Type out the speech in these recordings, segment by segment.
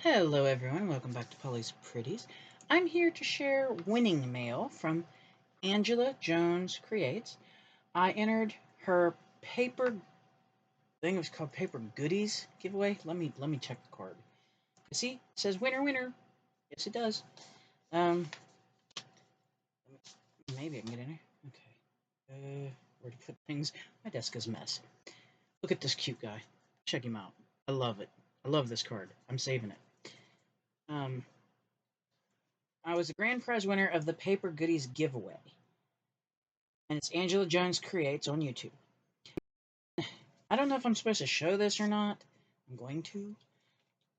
Hello everyone, welcome back to Polly's Pretties. I'm here to share winning mail from Angela Jones Creates. I entered her paper, I think it was called Paper Goodies giveaway. Let me check the card. See, it says winner winner. Yes it does. Um maybe I can get in here. Okay. Where to put things? My desk is a mess. Look at this cute guy. Check him out. I love it. I love this card. I'm saving it. Um I was the grand prize winner of the Paper Goodies giveaway. And it's Angela Jones Creates on YouTube. I don't know if I'm supposed to show this or not. I'm going to.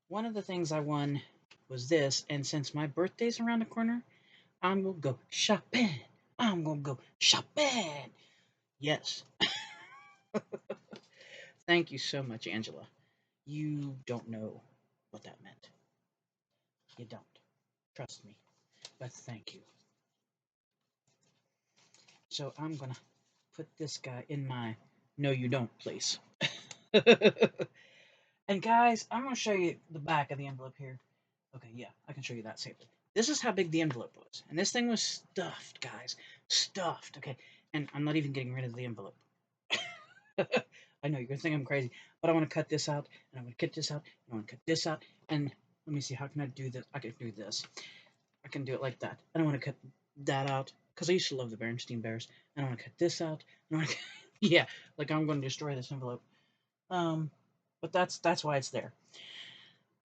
One of the things I won was this, and since my birthday's around the corner, I'm gonna go shopping. I'm gonna go shopping. Yes. Thank you so much, Angela. You don't know what that meant. You don't. Trust me. But thank you. So I'm gonna put this guy in my no you don't place. And guys, I'm going to show you the back of the envelope here. Okay, yeah, I can show you that safely. This is how big the envelope was. And this thing was stuffed, guys. Stuffed, okay? And I'm not even getting rid of the envelope. I know, you're going to think I'm crazy. But I want to cut this out, and I want to cut this out, and I want to cut this out. And let me see, how can I do this? I can do this. I can do it like that. And I want to cut that out, because I used to love the Berenstein Bears. And I want to cut this out. And I want to yeah, like I'm going to destroy this envelope. But that's why it's there.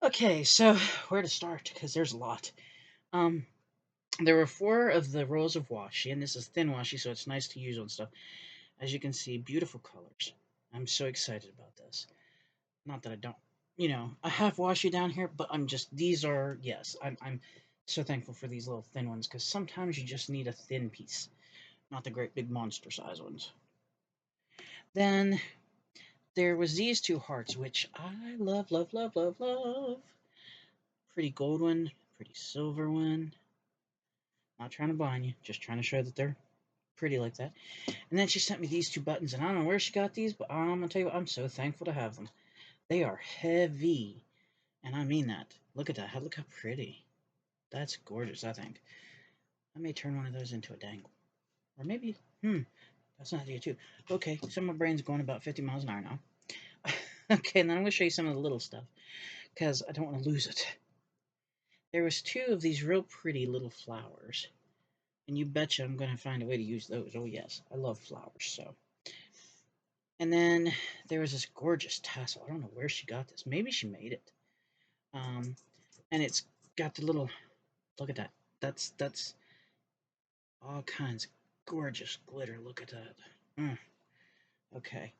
Okay, so where to start? Because there's a lot. Um, there were 4 of the rolls of washi, and this is thin washi, so it's nice to use on stuff. As you can see, beautiful colors. I'm so excited about this. Not that I don't, I have washi down here, but these are, yes, I'm so thankful for these little thin ones, because sometimes you just need a thin piece, not the great big monster size ones. Then there was these 2 hearts, which I love, love, love, love, love. Pretty gold one, pretty silver one. Not trying to blind you, just trying to show that they're pretty like that. And then she sent me these 2 buttons, and I don't know where she got these, but I'm gonna tell you what, I'm so thankful to have them. They are heavy, and I mean that. Look at that. Look how pretty. That's gorgeous, I think. I may turn one of those into a dangle. Or maybe, that's an idea too. Okay, so my brain's going about 50 miles an hour now. Okay, and then I'm going to show you some of the little stuff, because I don't want to lose it. There was 2 of these real pretty little flowers. And you betcha I'm going to find a way to use those. Oh, yes. I love flowers, so. And then there was this gorgeous tassel. I don't know where she got this. Maybe she made it. And it's got the little, look at that. That's all kinds of gorgeous glitter. Look at that. Okay.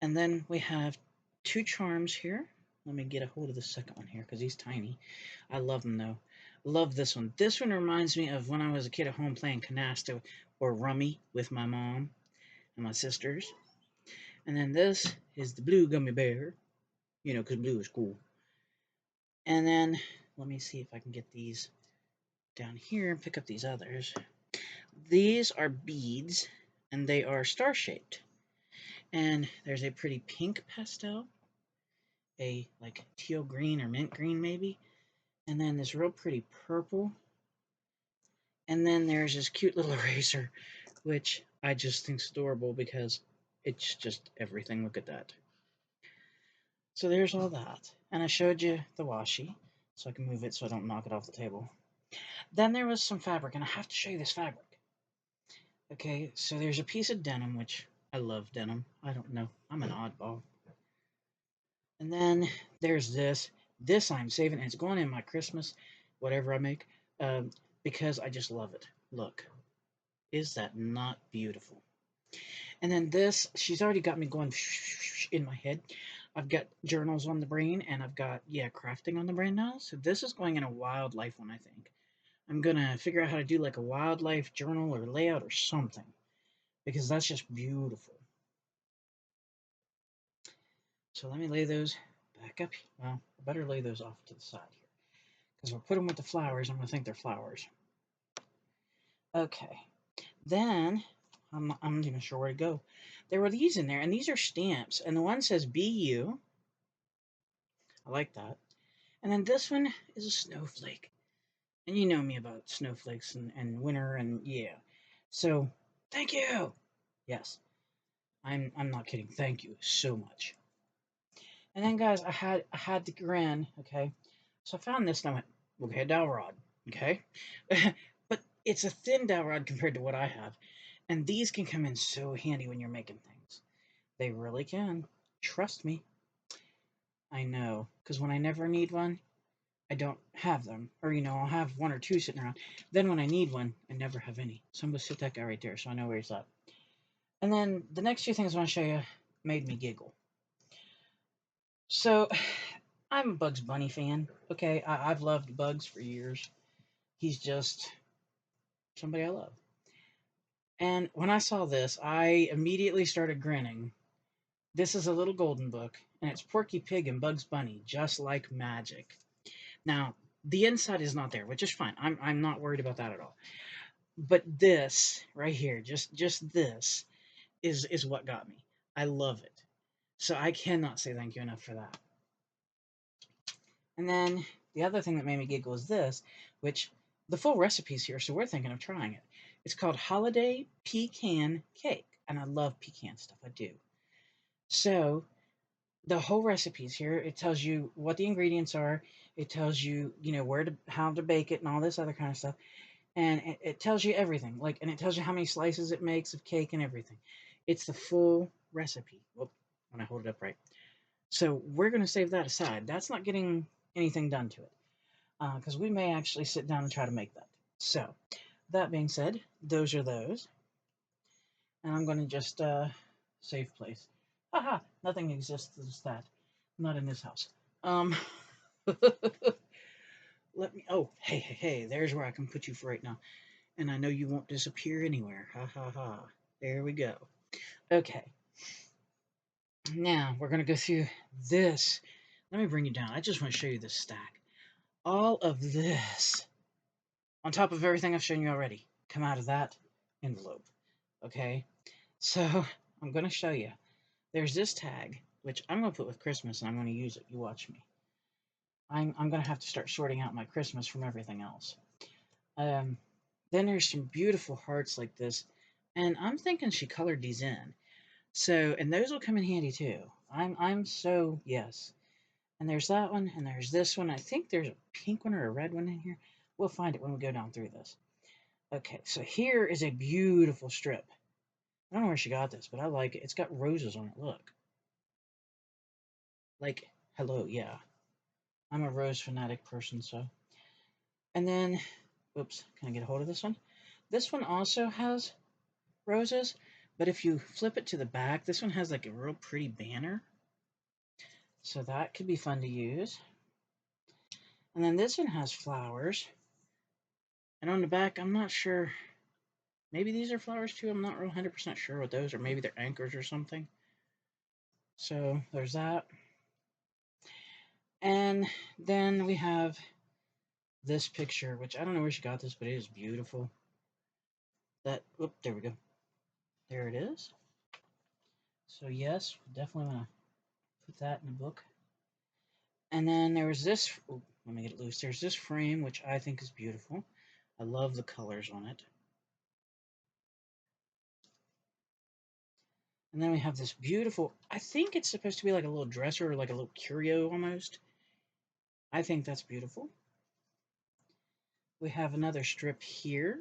And then we have 2 charms here. Let me get a hold of the second one here, because he's tiny. I love him, though. Love this one. This one reminds me of when I was a kid at home playing canasta or rummy with my mom and my sisters. And then this is the blue gummy bear, because blue is cool. And then let me see if I can get these down here and pick up these others. These are beads, and they are star-shaped. And there's a pretty pink pastel, a like teal green or mint green maybe, and then this real pretty purple. And then there's this cute little eraser, which I just think's adorable because it's just everything. Look at that. So there's all that. And I showed you the washi, so I can move it so I don't knock it off the table. Then there was some fabric, and I have to show you this fabric. Okay, so there's a piece of denim, which I love denim. I don't know. I'm an oddball. And then there's this. This I'm saving, and it's going in my Christmas, whatever I make, because I just love it. Look. Is that not beautiful? And then this, she's already got me going in my head. I've got journals on the brain, and I've got, crafting on the brain now. So this is going in a wildlife one, I think. I'm going to figure out how to do like a wildlife journal or layout or something, because that's just beautiful. So let me lay those back up. Well, I better lay those off to the side here, because if I put them with the flowers, I'm going to think they're flowers. Okay. Then, I'm not even sure where to go. There were these in there, and these are stamps, and the one says BU. I like that. And then this one is a snowflake. And you know me about snowflakes and winter and yeah. So thank you. Yes, I'm not kidding. Thank you so much. And then guys, I had the grin, okay? So I found this and I went, okay, a dowel rod, okay? But it's a thin dowel rod compared to what I have. And these can come in so handy when you're making things. They really can. Trust me. I know. Because when I never need one, I don't have them. Or, I'll have one or two sitting around. Then when I need one, I never have any. So I'm going to sit that guy right there so I know where he's at. And then the next few things I want to show you made me giggle. So, I'm a Bugs Bunny fan. Okay, I've loved Bugs for years. He's just somebody I love. And when I saw this, I immediately started grinning. This is a little golden book, and it's Porky Pig and Bugs Bunny, just like magic. Now, the inside is not there, which is fine. I'm not worried about that at all. But this right here, just this is what got me. I love it. So I cannot say thank you enough for that. And then the other thing that made me giggle is this, which the full recipe's here, so we're thinking of trying it. It's called Holiday Pecan Cake, and I love pecan stuff. I do. So the whole recipe's here. It tells you what the ingredients are. It tells you, how to bake it and all this other kind of stuff. And it tells you everything. And it tells you how many slices it makes of cake and everything. It's the full recipe. Whoop, when I hold it up right. So we're going to save that aside. That's not getting anything done to it. Because we may actually sit down and try to make that. So, that being said, those are those. And I'm going to just save place. Haha, nothing exists as that. Not in this house. Let me. Oh, hey, there's where I can put you for right now. And I know you won't disappear anywhere. Ha ha ha. There we go. Okay. Now, we're going to go through this. Let me bring you down. I just want to show you this stack. All of this, on top of everything I've shown you already, come out of that envelope. Okay? So, I'm going to show you. There's this tag, which I'm going to put with Christmas, and I'm going to use it. You watch me. I'm going to have to start sorting out my Christmas from everything else. Then there's some beautiful hearts like this, and I'm thinking she colored these in. So, and those will come in handy too. I'm so, yes. And there's that one, and there's this one. I think there's a pink one or a red one in here. We'll find it when we go down through this. Okay, so here is a beautiful strip. I don't know where she got this, but I like it. It's got roses on it. Look. Like, hello, yeah. I'm a rose fanatic person, so. And then, oops, can I get a hold of this one? This one also has roses, but if you flip it to the back, this one has like a real pretty banner. So that could be fun to use. And then this one has flowers. And on the back, I'm not sure. Maybe these are flowers too. I'm not real 100% sure what those are. Maybe they're anchors or something. So there's that. And then we have this picture, which I don't know where she got this, but it is beautiful. Whoop, there we go. There it is. So yes, definitely want to put that in the book. And then there was this, oh, let me get it loose. There's this frame, which I think is beautiful. I love the colors on it. And then we have this beautiful, I think it's supposed to be like a little dresser or like a little curio almost. I think that's beautiful. We have another strip here.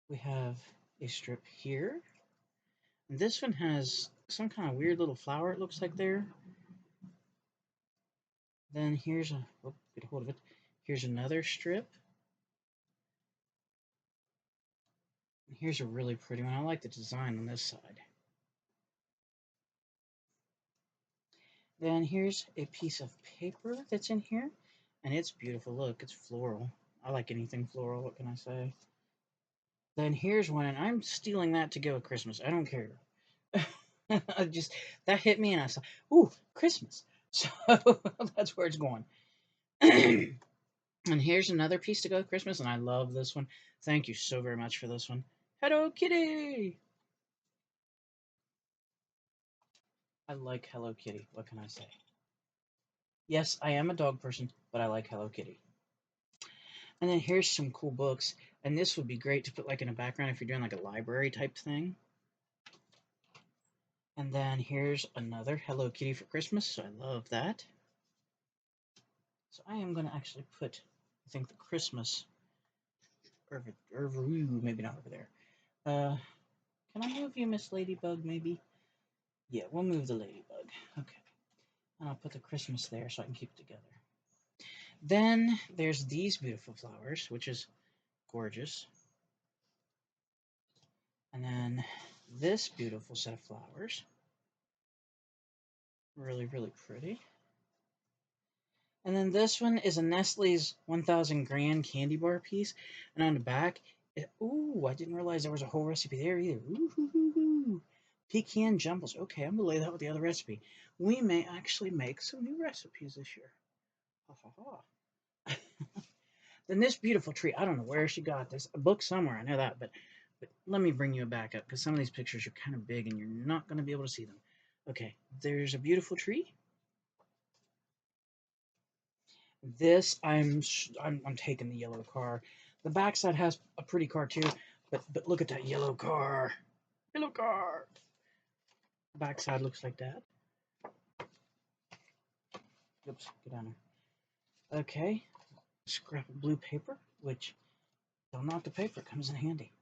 We have a strip here. And this one has some kind of weird little flower, it looks like there. Then here's a, oh, get a hold of it. Here's another strip. And here's a really pretty one. I like the design on this side. Then here's a piece of paper that's in here. And it's beautiful. Look, it's floral. I like anything floral, what can I say? Then here's one, and I'm stealing that to go with Christmas. I don't care. That hit me, and I saw, ooh, Christmas. So that's where it's going. And here's another piece to go with Christmas, and I love this one. Thank you so very much for this one. Hello, Kitty! I like Hello Kitty. What can I say? Yes, I am a dog person, but I like Hello Kitty. And then here's some cool books. And this would be great to put like in a background if you're doing like a library type thing. And then here's another Hello Kitty for Christmas. So I love that. So I am going to actually put, I think, the Christmas maybe not over there. Can I move you, Miss Ladybug, maybe? Yeah, we'll move the Ladybug. Okay. And I'll put the Christmas there so I can keep it together. Then there's these beautiful flowers, which is gorgeous. And then this beautiful set of flowers. Really, really pretty. And then this one is a Nestle's 1000 Grand candy bar piece. And on the back, ooh, I didn't realize there was a whole recipe there either. Ooh, pecan jumbles. Okay, I'm going to lay that with the other recipe. We may actually make some new recipes this year. Ha ha ha. Then this beautiful tree. I don't know where she got this. A book somewhere, I know that. But let me bring you back up because some of these pictures are kind of big and you're not going to be able to see them. Okay, there's a beautiful tree. This, I'm taking the yellow car. The backside has a pretty car too, but look at that yellow car. Yellow car. Backside looks like that. Oops, get down there. Okay, scrap of blue paper, which don't know what to pay for. It comes in handy.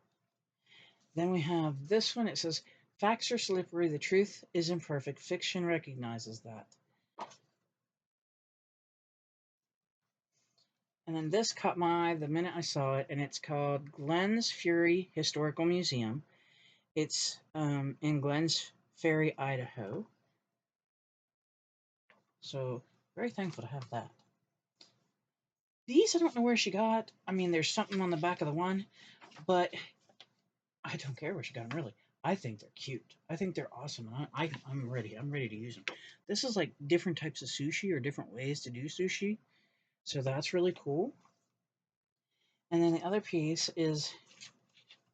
Then we have this one. It says, "Facts are slippery. The truth is imperfect. Fiction recognizes that." And then this caught my eye the minute I saw it, and it's called Glens Ferry Historical Museum. It's in Glens Ferry, Idaho. So very thankful to have that. These I don't know where she got. I mean, there's something on the back of the one, but I don't care where she got them really. I think they're cute. I think they're awesome, and I'm ready. I'm ready to use them. This is like different types of sushi or different ways to do sushi, so that's really cool. And then the other piece is,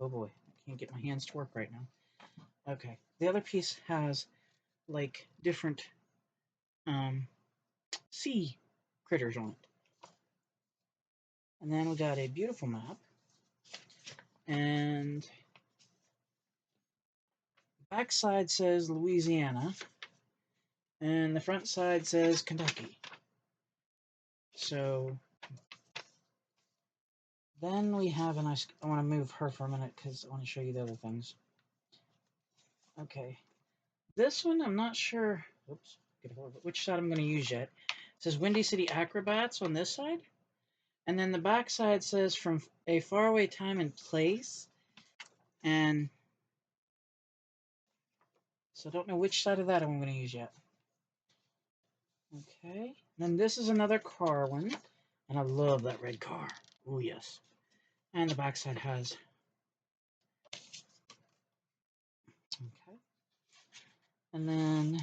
oh boy, I can't get my hands to work right now. Okay, the other piece has like different sea critters on it. And then we got a beautiful map. And the back side says Louisiana. And the front side says Kentucky. So then we have, and I want to move her for a minute because I want to show you the other things. Okay. This one, I'm not sure. Oops. Get a hold of it. Which side I'm going to use yet. It says Windy City Acrobats on this side. And then the back side says From a Faraway Time and Place. And so I don't know which side of that I'm going to use yet. Okay. Then this is another car one. And I love that red car. Oh, yes. And the backside has. Okay. And then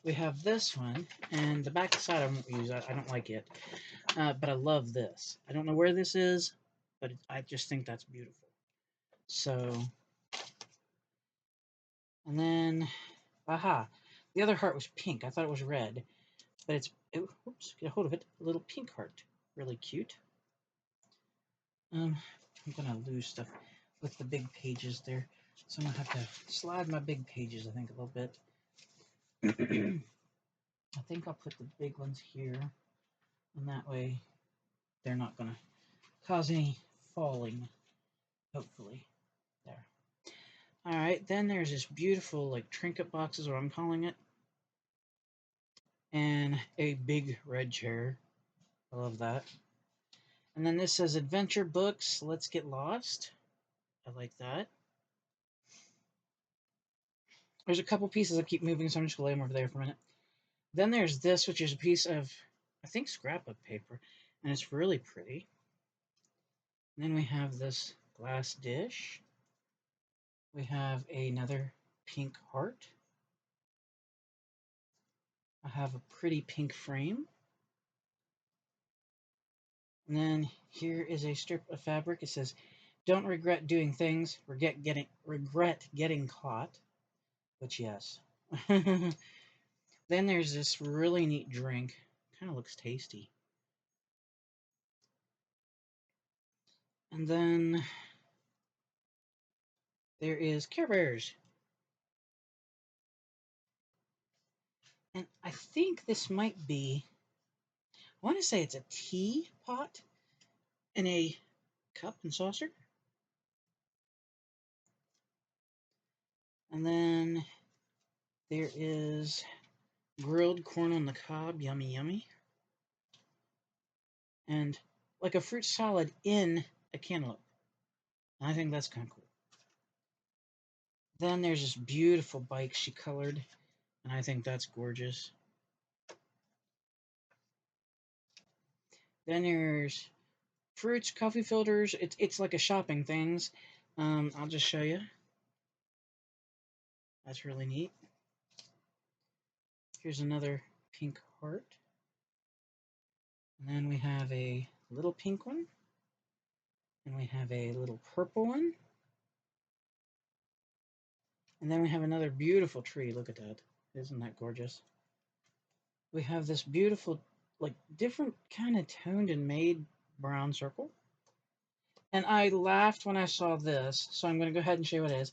we have this one. And the backside I won't use. I don't like it. But I love this. I don't know where this is, but I just think that's beautiful. So. And then. Aha. The other heart was pink. I thought it was red. But it's. Oops. Get a hold of it. A little pink heart. Really cute. I'm gonna lose stuff with the big pages there, so I'm gonna have to slide my big pages, I think, a little bit. I think I'll put the big ones here, and that way they're not gonna cause any falling, hopefully. There. Alright, then there's this beautiful, like, trinket box is what I'm calling it, and a big red chair. I love that. And then this says Adventure Books, Let's Get Lost. I like that. There's a couple pieces I keep moving, so I'm just going to lay them over there for a minute. Then there's this, which is a piece of, I think, scrapbook paper, and it's really pretty. And then we have this glass dish. We have another pink heart. I have a pretty pink frame. And then here is a strip of fabric. It says, "Don't regret doing things, regret getting caught." Which, yes, Then there's this really neat drink. Kind of looks tasty. And then there is Care Bears. And I think this might be, I want to say it's a teapot in a cup and saucer. And then there is grilled corn on the cob, yummy, yummy. And like a fruit salad in a cantaloupe. And I think that's kind of cool. Then there's this beautiful bike she colored, and I think that's gorgeous. Then there's fruits, coffee filters. It's like a shopping things. I'll just show you. That's really neat. Here's another pink heart. And then we have a little pink one. And we have a little purple one. And then we have another beautiful tree. Look at that. Isn't that gorgeous? We have this beautiful, like, different kind of toned and made brown circle. And I laughed when I saw this, so I'm going to go ahead and show you what it is.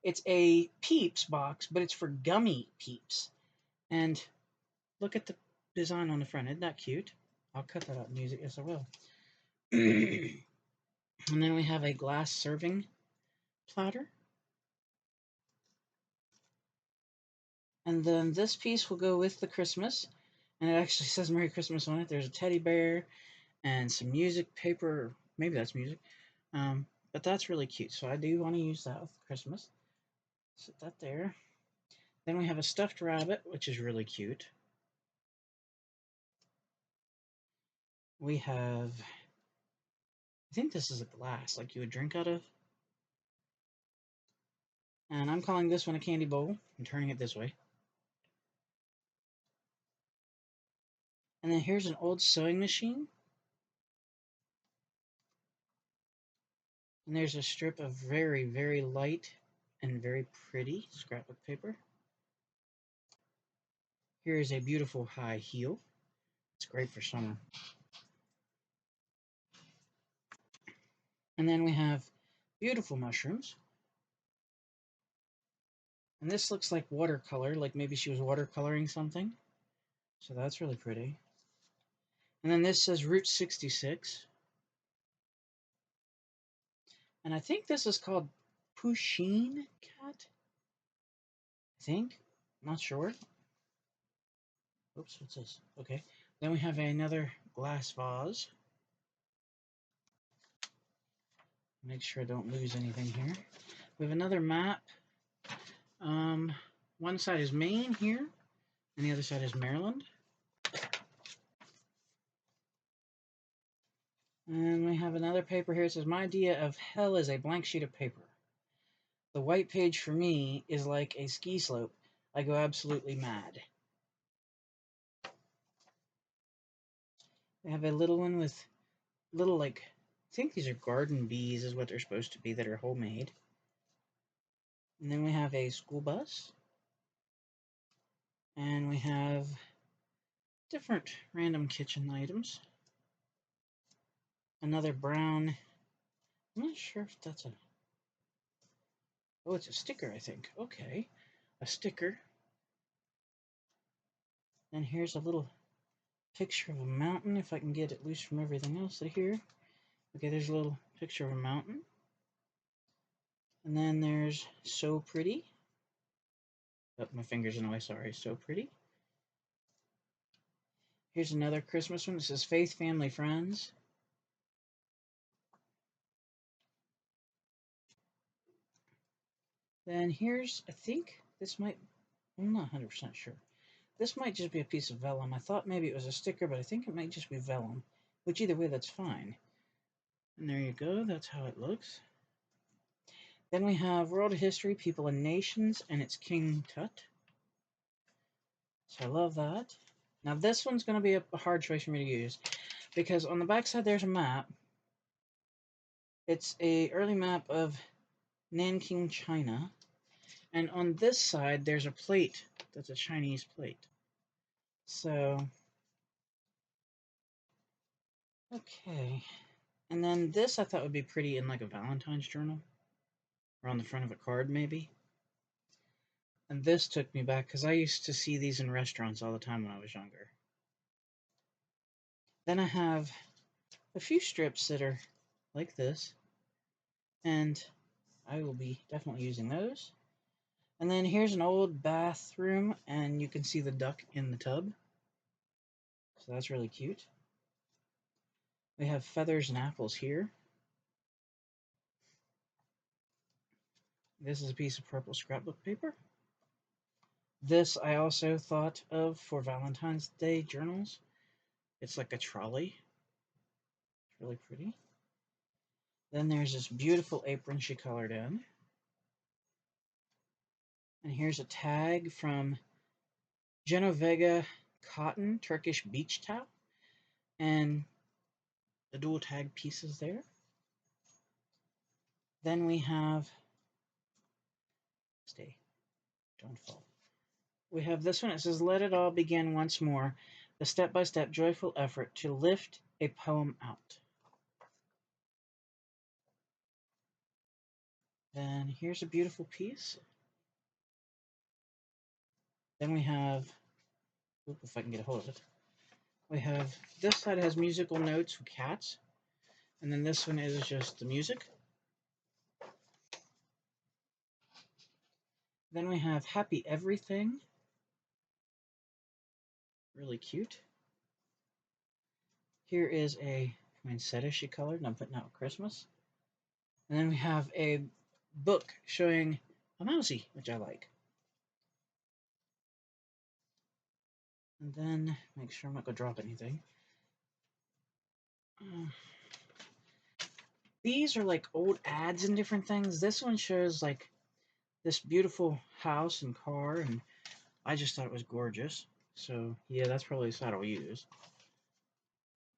It's a Peeps box, but it's for gummy Peeps. And look at the design on the front. Isn't that cute? I'll cut that out and use it. Yes, I will. And then we have a glass serving platter. And then this piece will go with the Christmas. And it actually says Merry Christmas on it. There's a teddy bear and some music paper. Maybe that's music. But that's really cute. So I do want to use that with Christmas. Set that there. Then we have a stuffed rabbit, which is really cute. We have, I think this is a glass, like you would drink out of. And I'm calling this one a candy bowl and turning it this way. And then here's an old sewing machine. And there's a strip of very, very light and very pretty scrapbook paper. Here is a beautiful high heel. It's great for summer. And then we have beautiful mushrooms. And this looks like watercolor, like maybe she was watercoloring something. So that's really pretty. And then this says Route 66. And I think this is called Pusheen cat. I think. Not sure. Oops, what's this? Okay. Then we have another glass vase. Make sure I don't lose anything here. We have another map. One side is Maine here, and the other side is Maryland. And we have another paper here. It says, my idea of hell is a blank sheet of paper. The white page for me is like a ski slope. I go absolutely mad. We have a little one with little, like, I think these are garden bees is what they're supposed to be that are homemade. And then we have a school bus. And we have different random kitchen items. Another brown, I'm not sure if that's a, oh, it's a sticker, I think. Okay, a sticker. And here's a little picture of a mountain, if I can get it loose from everything else here. Okay, there's a little picture of a mountain. And then there's So Pretty. Oh, my finger's in the way, sorry. So Pretty. Here's another Christmas one. This is Faith, Family, Friends. Then here's, I think this might, I'm not 100% sure. This might just be a piece of vellum. I thought maybe it was a sticker, but I think it might just be vellum. Which either way, that's fine. And there you go. That's how it looks. Then we have World History, People and Nations, and it's King Tut. So I love that. Now this one's going to be a hard choice for me to use, because on the back side there's a map. It's a early map of Nanking, China. And on this side there's a plate that's a Chinese plate. So, okay. And then this I thought would be pretty in like a Valentine's journal, or on the front of a card maybe. And this took me back because I used to see these in restaurants all the time when I was younger. Then I have a few strips that are like this, and I will be definitely using those. And then here's an old bathroom, and you can see the duck in the tub. So that's really cute. We have feathers and apples here. This is a piece of purple scrapbook paper. This I also thought of for Valentine's Day journals. It's like a trolley. It's really pretty. Then there's this beautiful apron she colored in. And here's a tag from Genovega Cotton Turkish Beach Towel. And the dual tag pieces there. Then we have, stay, don't fall. We have this one. It says, "Let it all begin once more, the step-by-step joyful effort to lift a poem out." Then here's a beautiful piece. Then we have, if I can get a hold of it. We have, this side has musical notes for cats. And then this one is just the music. Then we have Happy Everything. Really cute. Here is a poinsettia she colored, and I'm putting out Christmas. And then we have a book showing a mousey, which I like. And then, make sure I'm not going to drop anything. These are like old ads and different things. This one shows like this beautiful house and car, and I just thought it was gorgeous. So, yeah, that's probably the side I'll use.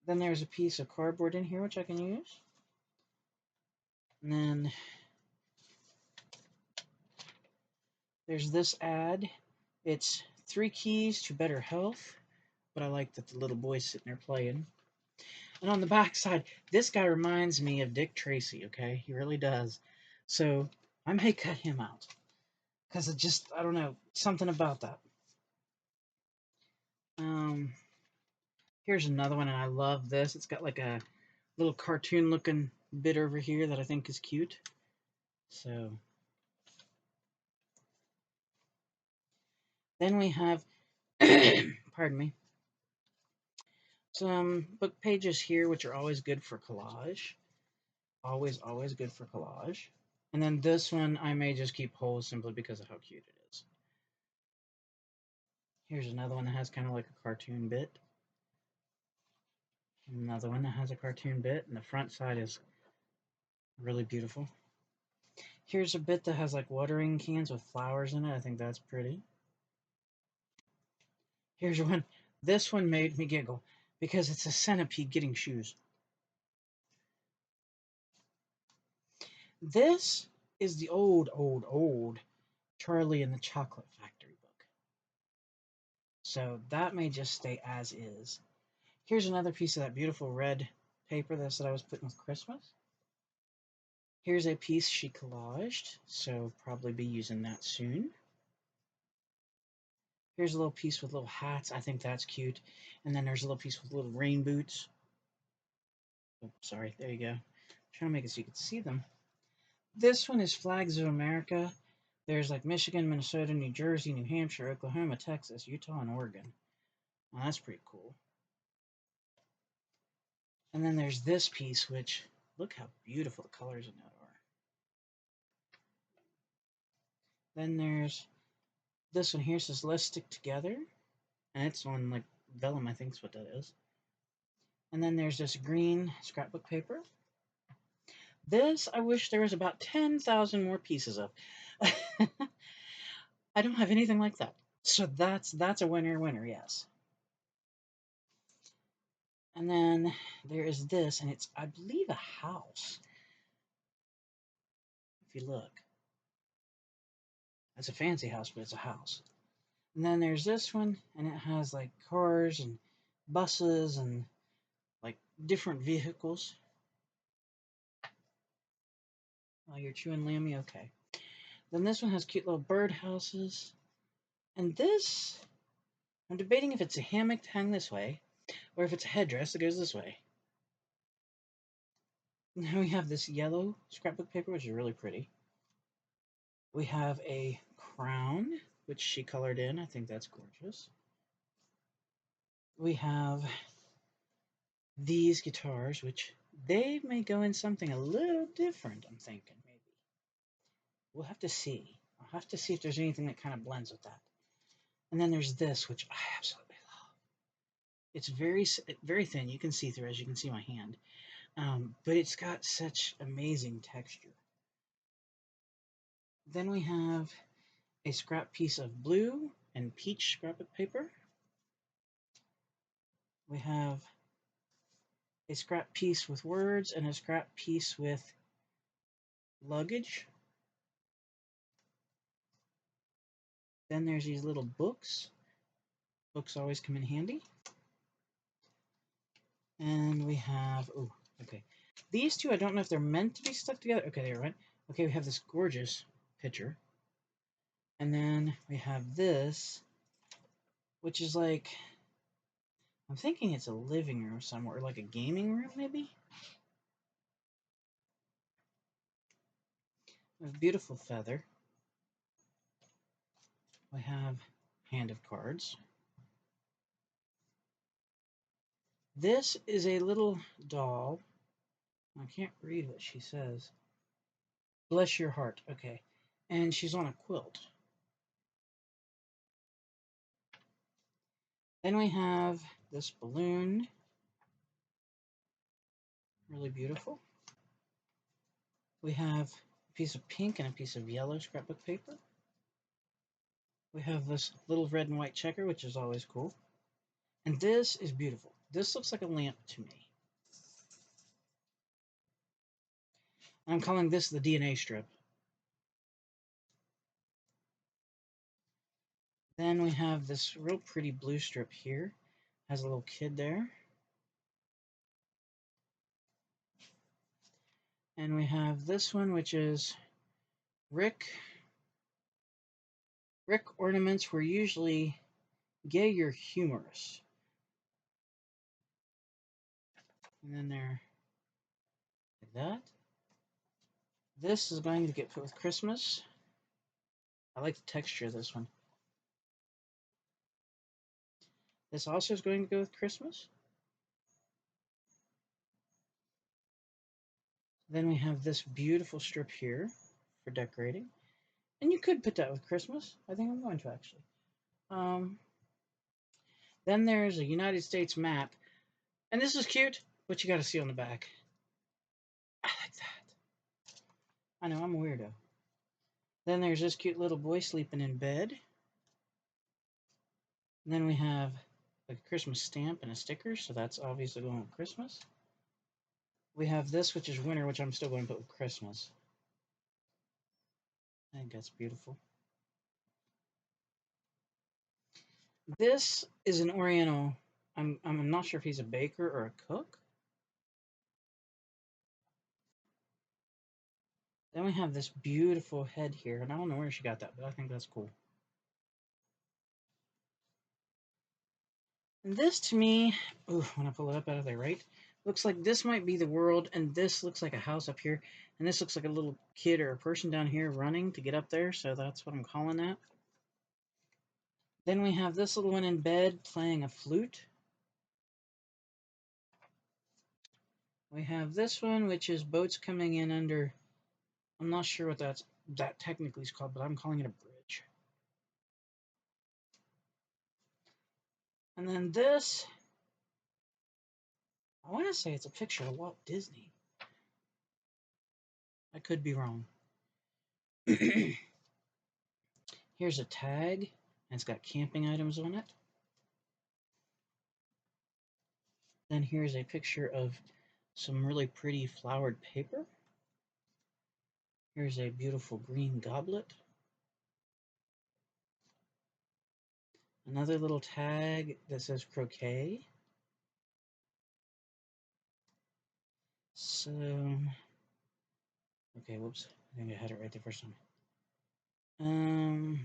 Then there's a piece of cardboard in here, which I can use. And then there's this ad. It's 3 keys to better health, but I like that the little boy's sitting there playing. And on the back side, this guy reminds me of Dick Tracy, okay? He really does. So I may cut him out. Because it just, I don't know, something about that. Here's another one, and I love this. It's got like a little cartoon-looking bit over here that I think is cute. So then we have, pardon me, some book pages here, which are always good for collage. Always, always good for collage. And then this one, I may just keep whole simply because of how cute it is. Here's another one that has kind of like a cartoon bit. Another one that has a cartoon bit, and the front side is really beautiful. Here's a bit that has like watering cans with flowers in it. I think that's pretty. Here's one. This one made me giggle because it's a centipede getting shoes. This is the old, old, old Charlie and the Chocolate Factory book. So that may just stay as is. Here's another piece of that beautiful red paper that I was putting with Christmas. Here's a piece she collaged, so probably be using that soon. Here's a little piece with little hats. I think that's cute. And then there's a little piece with little rain boots. Oh, sorry, there you go. I'm trying to make it so you can see them. This one is Flags of America. There's like Michigan, Minnesota, New Jersey, New Hampshire, Oklahoma, Texas, Utah, and Oregon. Well, that's pretty cool. And then there's this piece, which, look how beautiful the colors in that are. Then there's this one here, says Let's Stick Together. And it's on like vellum, I think is what that is. And then there's this green scrapbook paper. This, I wish there was about 10,000 more pieces of. I don't have anything like that. So that's a winner, yes. And then there is this, and it's, I believe, a house. If you look. It's a fancy house, but it's a house. And then there's this one, and it has like cars and buses and like different vehicles. Oh, you're chewing Lammy? Okay. Then this one has cute little bird houses. And this, I'm debating if it's a hammock to hang this way, or if it's a headdress that goes this way. Now we have this yellow scrapbook paper, which is really pretty. We have a crown, which she colored in. I think that's gorgeous. We have these guitars, which they may go in something a little different, I'm thinking, maybe. We'll have to see. I'll have to see if there's anything that kind of blends with that. And then there's this, which I absolutely love. It's very thin. You can see through, as you can see my hand. But it's got such amazing texture. Then we have a scrap piece of blue and peach scrapbook paper. We have a scrap piece with words and a scrap piece with luggage. Then there's these little books. Books always come in handy. And we have, oh, okay. These two, I don't know if they're meant to be stuck together. Okay, they right. Okay, we have this gorgeous picture. And then we have this, which is like, I'm thinking it's a living room somewhere, like a gaming room maybe? A beautiful feather. We have hand of cards. This is a little doll. I can't read what she says. Bless your heart. Okay. And she's on a quilt. Then we have this balloon. Really beautiful. We have a piece of pink and a piece of yellow scrapbook paper. We have this little red and white checker, which is always cool. And this is beautiful. This looks like a lamp to me. I'm calling this the DNA strip. Then we have this real pretty blue strip here. Has a little kid there. And we have this one, which is Rick. Rick ornaments were usually gay or humorous. And then there, like that. This is going to get put with Christmas. I like the texture of this one. This also is going to go with Christmas. Then we have this beautiful strip here for decorating. And you could put that with Christmas. I think I'm going to actually. Then there's a United States map. And this is cute, but you got to see on the back. I like that. I know, I'm a weirdo. Then there's this cute little boy sleeping in bed. And then we have a Christmas stamp and a sticker, so that's obviously going with Christmas. We have this, which is winter, which I'm still going to put with Christmas. I think that's beautiful. This is an Oriental. I'm not sure if he's a baker or a cook. Then we have this beautiful head here, and I don't know where she got that, but I think that's cool. And this, to me, ooh, when I pull it up out of there, right, looks like this might be the world, and this looks like a house up here, and this looks like a little kid or a person down here running to get up there, so that's what I'm calling that. Then we have this little one in bed playing a flute. We have this one, which is boats coming in under, I'm not sure what that technically is called, but I'm calling it a bridge. And then this, I want to say it's a picture of Walt Disney. I could be wrong. Here's a tag, and it's got camping items on it. Then here's a picture of some really pretty flowered paper. Here's a beautiful green goblet. Another little tag that says croquet. So, okay, whoops. I think I had it right the first time.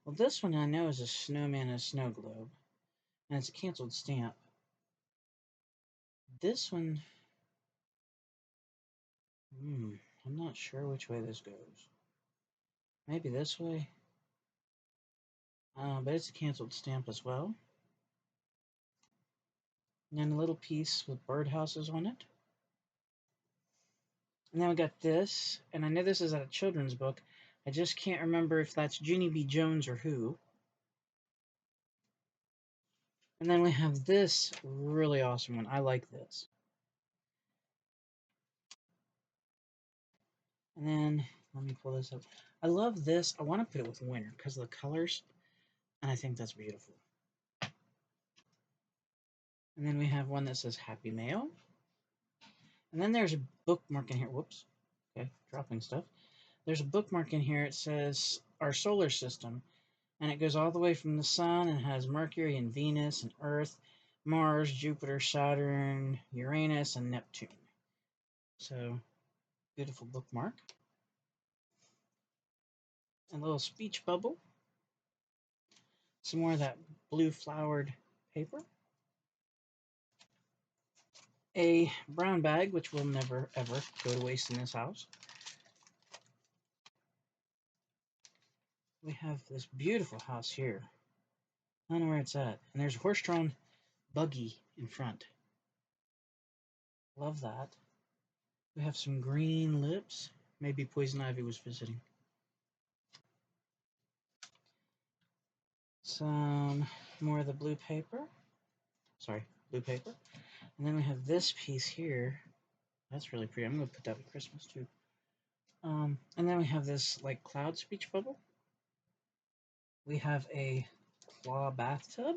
Well, this one I know is a snowman and a snow globe, and it's a canceled stamp. This one, I'm not sure which way this goes. Maybe this way. But it's a canceled stamp as well. And then a little piece with birdhouses on it. And then we got this, and I know this is out of a children's book. I just can't remember if that's Junie B. Jones or who. And then we have this really awesome one. I like this. And then, let me pull this up. I love this. I want to put it with winter because of the colors, and I think that's beautiful. And then we have one that says Happy Mail. And then there's a bookmark in here. Whoops. Okay, dropping stuff. There's a bookmark in here. It says our solar system. And it goes all the way from the sun and has Mercury and Venus and Earth, Mars, Jupiter, Saturn, Uranus, and Neptune. So, beautiful bookmark. A little speech bubble. Some more of that blue flowered paper. A brown bag, which will never ever go to waste in this house. We have this beautiful house here. I don't know where it's at. And there's a horse-drawn buggy in front. Love that. We have some green lips. Maybe Poison Ivy was visiting. Some more of the blue paper. Sorry, blue paper. And then we have this piece here. That's really pretty. I'm going to put that with Christmas too. And then we have this like cloud speech bubble. We have a claw bathtub,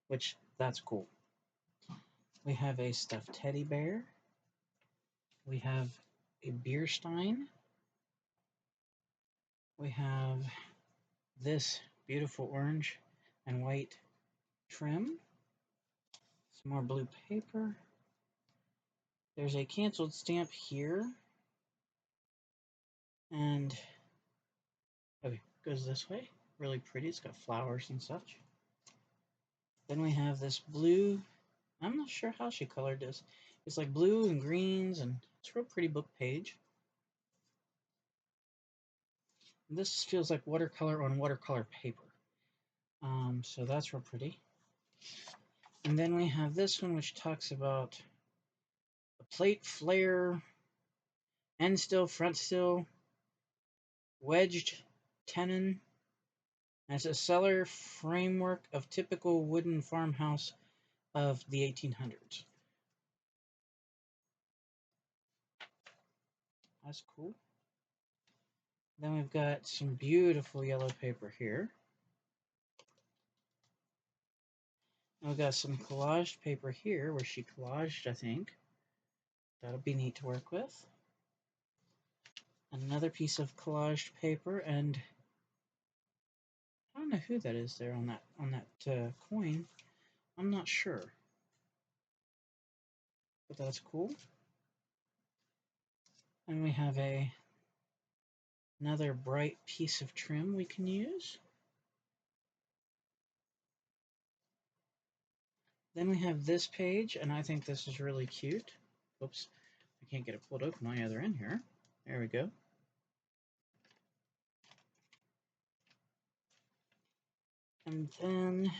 which that's cool. We have a stuffed teddy bear. We have a beer stein. We have this beautiful orange and white trim. Some more blue paper. There's a canceled stamp here. And okay, goes this way. Really pretty. It's got flowers and such. Then we have this blue. I'm not sure how she colored this. It's like blue and greens, and it's a real pretty book page. And this feels like watercolor on watercolor paper. So that's real pretty. And then we have this one, which talks about a plate flare, end still, front still, wedged tenon. And it's a cellar framework of typical wooden farmhouse of the 1800s. That's cool. Then we've got some beautiful yellow paper here. And we've got some collaged paper here where she collaged, I think. That'll be neat to work with. Another piece of collaged paper, and I don't know who that is there on that coin. I'm not sure, but that's cool. And we have another bright piece of trim we can use. Then we have this page, and I think this is really cute. Oops, I can't get it pulled open on the other end here. There we go. And then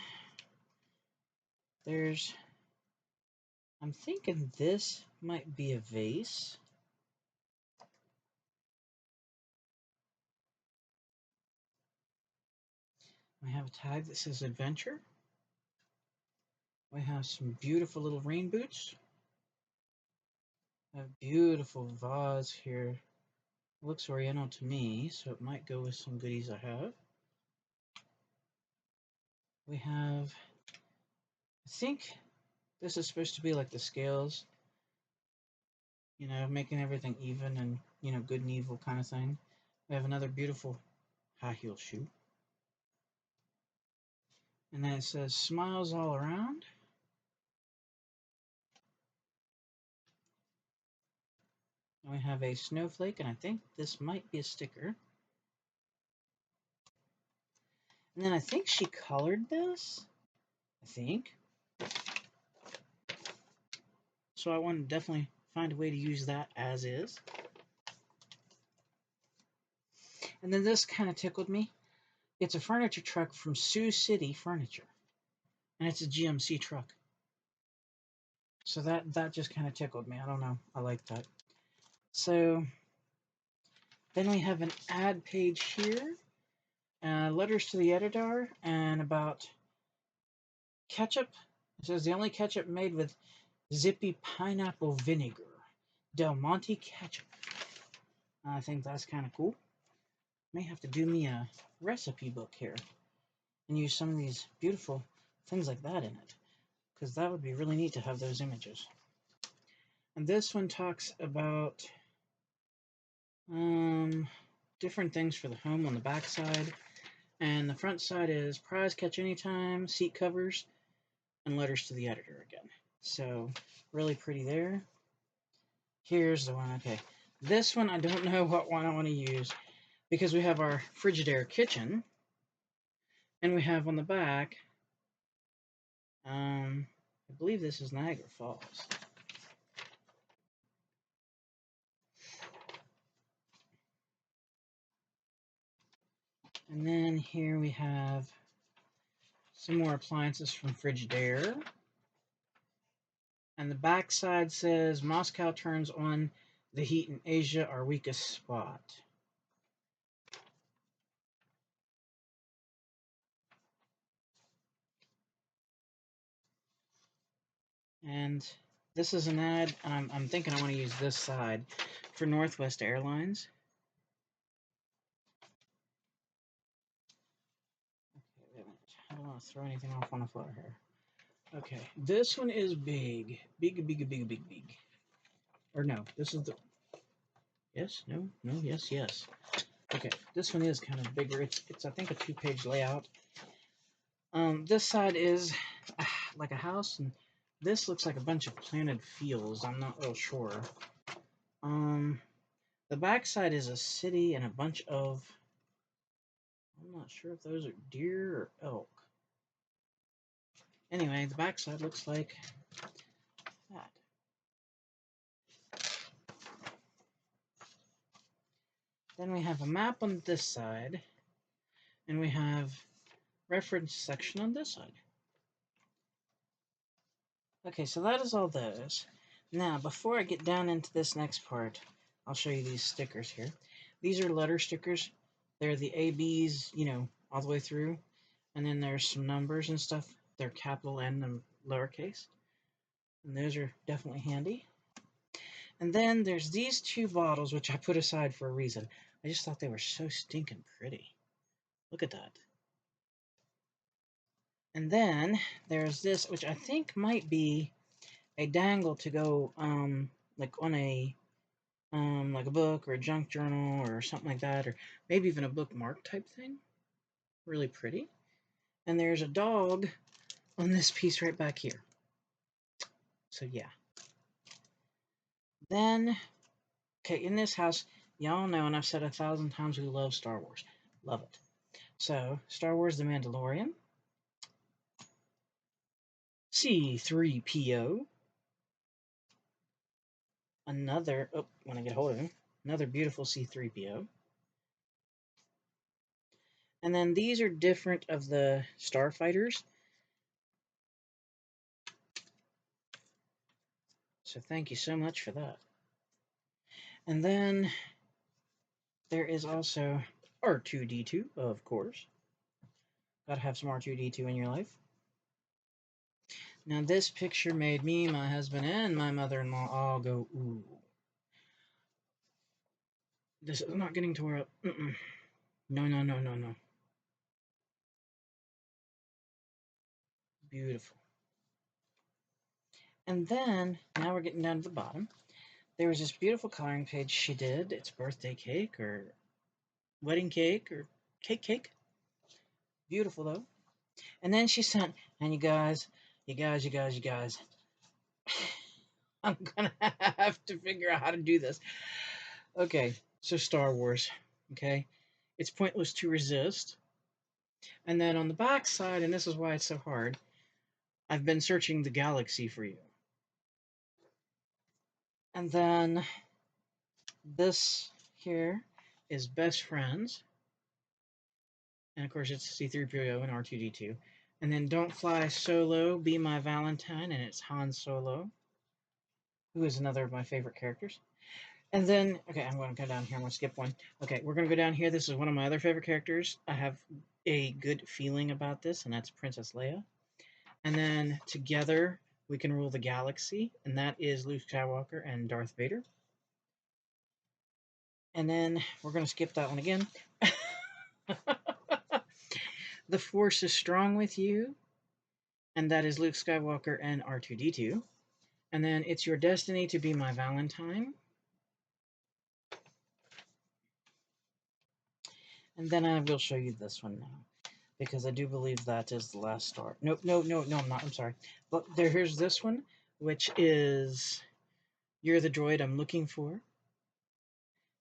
I'm thinking this might be a vase. We have a tag that says adventure. We have some beautiful little rain boots. A beautiful vase here. Looks oriental to me, so it might go with some goodies I have. We have, I think this is supposed to be like the scales, making everything even and, good and evil kind of thing. We have another beautiful high heel shoe. And then it says smiles all around. And we have a snowflake, and I think this might be a sticker. And then I think she colored this. I think. So I want to definitely find a way to use that as is. And then this kind of tickled me. It's a furniture truck from Sioux City Furniture. And it's a GMC truck. So that just kind of tickled me. I don't know. I like that. So then we have an ad page here. Letters to the editor and about ketchup. It says the only ketchup made with zippy pineapple vinegar. Del Monte ketchup. I think that's kind of cool. May have to do me a recipe book here and use some of these beautiful things like that in it, because that would be really neat to have those images. And this one talks about different things for the home on the back side, and the front side is prize catch anytime, seat covers, and letters to the editor again. So really pretty there. Here's the one. Okay, this one I don't know what one I want to use, because we have our Frigidaire kitchen, and we have on the back, I believe this is Niagara Falls. And then here we have some more appliances from Frigidaire. And the back side says, Moscow turns on the heat in Asia, our weakest spot. And this is an ad. I'm thinking I want to use this side for Northwest Airlines. Okay, wait a minute. I don't want to throw anything off on the floor here. Okay, this one is big. Big. Or no, this is the... Yes, no, yes. Okay, this one is kind of bigger. It's I think a 2-page layout. This side is like a house, and this looks like a bunch of planted fields. I'm not real sure. The back side is a city and a bunch of... I'm not sure if those are deer or elk. Anyway, the back side looks like that. Then we have a map on this side, and we have reference section on this side. Okay, so that is all those. Now, before I get down into this next part, I'll show you these stickers here. These are letter stickers. They're the ABs, you know, all the way through. And then there's some numbers and stuff. They're capital and lowercase. And those are definitely handy. And then there's these 2 bottles, which I put aside for a reason. I just thought they were so stinking pretty. Look at that. And then there's this, which I think might be a dangle to go, like on a, like a book or a junk journal or something like that, or maybe even a bookmark type thing. Really pretty. And there's a dog on this piece right back here. So yeah. Then, okay, in this house, y'all know, and I've said 1,000 times, we love Star Wars. Love it. So, Star Wars The Mandalorian. C-3PO. Another, oh, when I get hold of him, another beautiful C-3PO. And then these are different of the starfighters. So thank you so much for that. And then there is also R2-D2, of course. Gotta have some R2-D2 in your life. Now this picture made me, my husband, and my mother-in-law all go, ooh. This is not getting tore up. No. Beautiful. And then, now we're getting down to the bottom. There was this beautiful coloring page she did. It's birthday cake or wedding cake or cake. Beautiful, though. And then she sent, and you guys, I'm gonna have to figure out how to do this. Okay, so Star Wars. Okay, it's pointless to resist. And then on the back side, and this is why it's so hard, I've been searching the galaxy for you. And then this here is best friends. And of course, it's C3PO and R2D2. And then Don't Fly Solo, Be My Valentine, and it's Han Solo, who is another of my favorite characters. And then, okay, I'm going to go down here. I'm going to skip one. Okay, we're going to go down here. This is one of my other favorite characters. I have a good feeling about this, and that's Princess Leia. And then together, we can rule the galaxy, and that is Luke Skywalker and Darth Vader. And then we're going to skip that one again. The Force is strong with you, and that is Luke Skywalker and R2D2. And then It's Your Destiny to Be My Valentine. And then I will show you this one now, because I do believe that is the last star. No, I'm not. I'm sorry. But here's this one, which is You're the Droid I'm Looking For.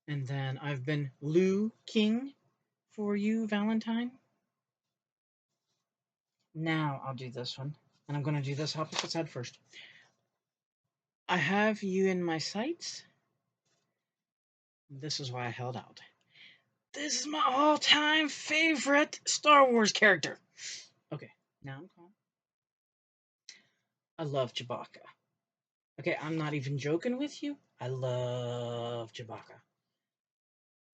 And then I've been Liu King for you, Valentine. Now I'll do this one. And I'm going to do this opposite side first. I have you in my sights. This is why I held out. This is my all-time favorite Star Wars character. Okay, now I'm calm. I love Chewbacca. Okay, I'm not even joking with you. I love Chewbacca.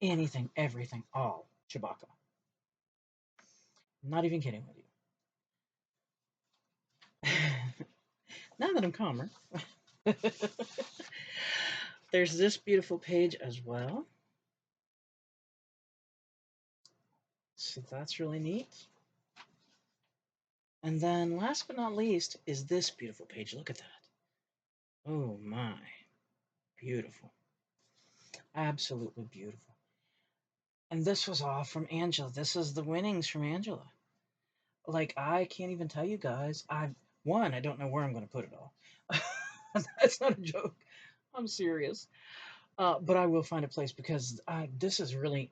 Anything, everything, all Chewbacca. I'm not even kidding with you. Now that I'm calmer. There's this beautiful page as well. So that's really neat. And then last but not least is this beautiful page. Look at that. Oh my. Beautiful. Absolutely beautiful. And this was all from Angela. This is the winnings from Angela. Like, I can't even tell you guys. I don't know where I'm going to put it all. That's not a joke. I'm serious. But I will find a place because this is really,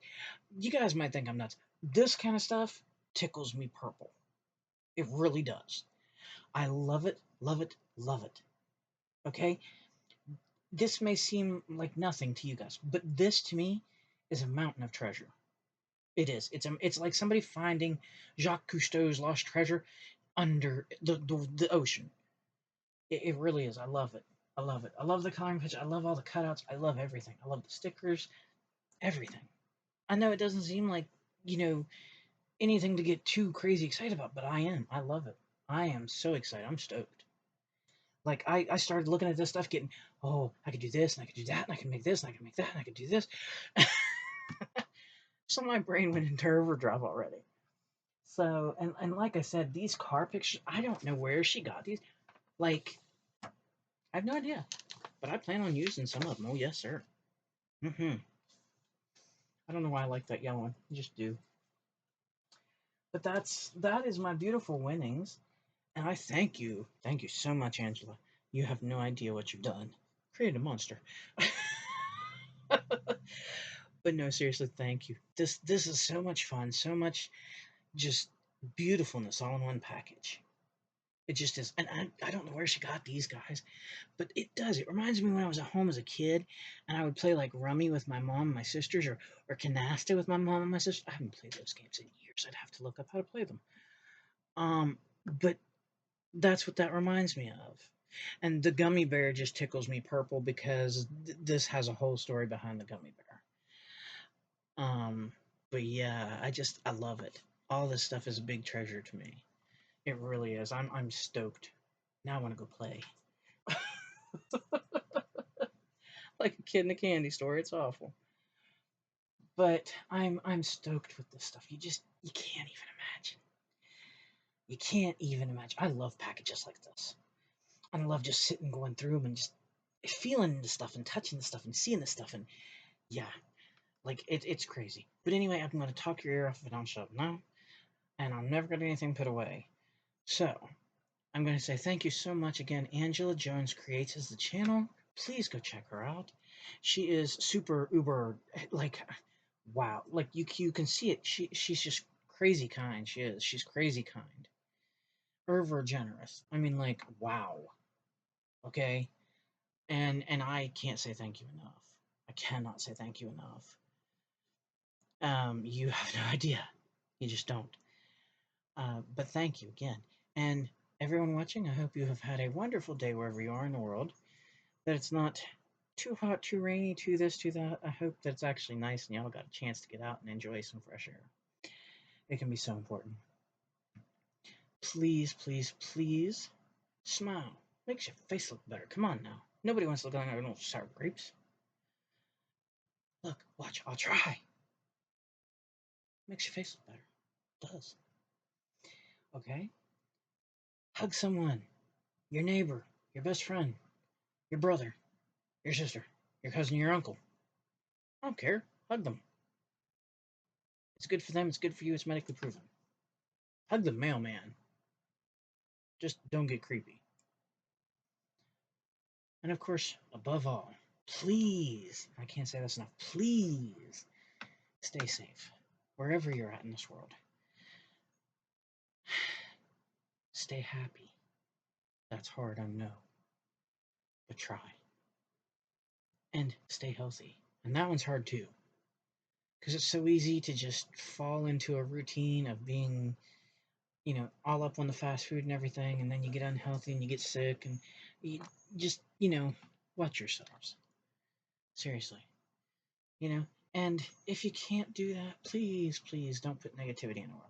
you guys might think I'm nuts. This kind of stuff tickles me purple. It really does. I love it, love it, love it. Okay? This may seem like nothing to you guys, but this to me is a mountain of treasure. It is. It's like somebody finding Jacques Cousteau's lost treasure under the ocean. It really is. I love it. I love it. I love the coloring page. I love all the cutouts. I love everything. I love the stickers. Everything. I know it doesn't seem like, you know, anything to get too crazy excited about, but I am. I love it. I am so excited. I'm stoked. Like, I started looking at this stuff, getting, oh, I could do this, and I could do that, and I can make this, and I can make that, and I could do this. So my brain went into overdrive already. So, and like I said, these car pictures, I don't know where she got these. Like, I have no idea. But I plan on using some of them. Oh, yes, sir. I don't know why I like that yellow one. I just do. But that is my beautiful winnings. And I thank you. Thank you so much, Angela. You have no idea what you've done. Created a monster. But no, seriously, thank you. This is so much fun. So much just beautifulness all in one package. It just is. And I don't know where she got these guys, but it does. It reminds me when I was at home as a kid and I would play like Rummy with my mom and my sisters or Canasta with my mom and my sister. I haven't played those games in years. I'd have to look up how to play them. But that's what that reminds me of. And the gummy bear just tickles me purple because this has a whole story behind the gummy bear. But yeah, I love it. All this stuff is a big treasure to me. It really is. I'm stoked. Now I want to go play. Like a kid in a candy store. It's awful. But I'm stoked with this stuff. You can't even imagine. You can't even imagine. I love packages like this. And I love just sitting going through them and just feeling the stuff and touching the stuff and seeing the stuff and yeah, like it's crazy. But anyway, I'm gonna talk your ear off if I don't shut up now. and I'm never getting anything put away. So, I'm going to say thank you so much again. Angela Jones Creates is the channel. Please go check her out. She is super uber, like, wow. Like, you can see it. She's just crazy kind. She's crazy kind. Ever generous. I mean, like, wow. Okay? And I can't say thank you enough. I cannot say thank you enough. You have no idea. You just don't. But thank you again. And everyone watching, I hope you have had a wonderful day wherever you are in the world. That it's not too hot, too rainy, too this, too that. I hope that it's actually nice and y'all got a chance to get out and enjoy some fresh air. It can be so important. Please, please, please smile. Makes your face look better. Come on now. Nobody wants to look like little sour grapes. Look, watch, I'll try. Makes your face look better. It does. Okay? Hug someone. Your neighbor, your best friend, your brother, your sister, your cousin, your uncle. I don't care. Hug them. It's good for them, it's good for you, it's medically proven. Hug the mailman. Just don't get creepy. And of course, above all, please, I can't say this enough, please stay safe wherever you're at in this world. Stay happy. That's hard, I know. But try. And stay healthy. And that one's hard too. Because it's so easy to just fall into a routine of being, all up on the fast food and everything, and then you get unhealthy and you get sick, and you just, watch yourselves. Seriously. And if you can't do that, please, please don't put negativity in the world.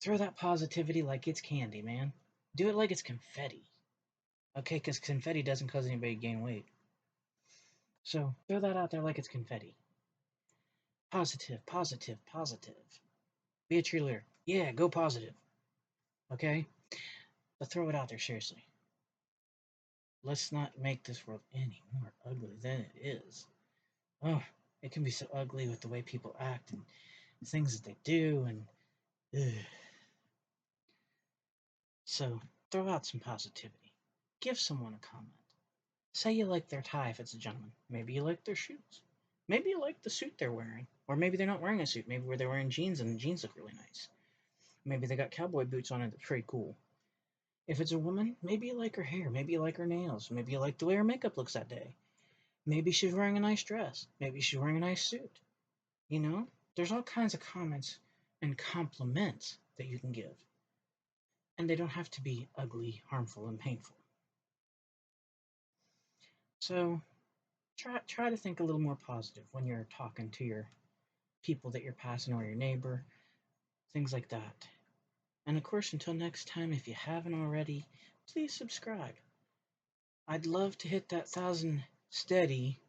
Throw that positivity like it's candy, man. Do it like it's confetti. Okay, because confetti doesn't cause anybody to gain weight. So throw that out there like it's confetti. Positive, positive, positive. Be a cheerleader. Yeah, go positive. Okay? But throw it out there, seriously. Let's not make this world any more ugly than it is. Oh, it can be so ugly with the way people act and the things that they do, and ugh. So throw out some positivity. Give someone a comment. Say you like their tie if it's a gentleman. Maybe you like their shoes. Maybe you like the suit they're wearing. Or maybe they're not wearing a suit. Maybe they're wearing jeans and the jeans look really nice. Maybe they got cowboy boots on and they're pretty cool. If it's a woman, maybe you like her hair. Maybe you like her nails. Maybe you like the way her makeup looks that day. Maybe she's wearing a nice dress. Maybe she's wearing a nice suit. There's all kinds of comments and compliments that you can give. And they don't have to be ugly, harmful, and painful. So try to think a little more positive when you're talking to your people that you're passing or your neighbor, things like that. And of course, until next time, if you haven't already, please subscribe. I'd love to hit that 1,000 steady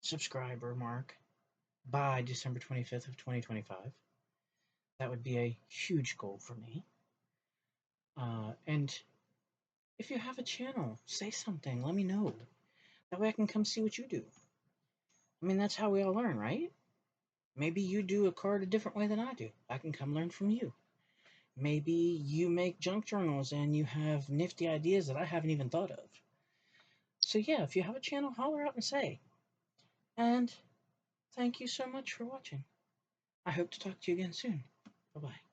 subscriber mark by December 25th of 2025. That would be a huge goal for me. And if you have a channel, say something, let me know. That way I can come see what you do. I mean, that's how we all learn, right? Maybe you do a card a different way than I do. I can come learn from you. Maybe you make junk journals and you have nifty ideas that I haven't even thought of. So yeah, if you have a channel, holler out and say. And thank you so much for watching. I hope to talk to you again soon. Bye-bye.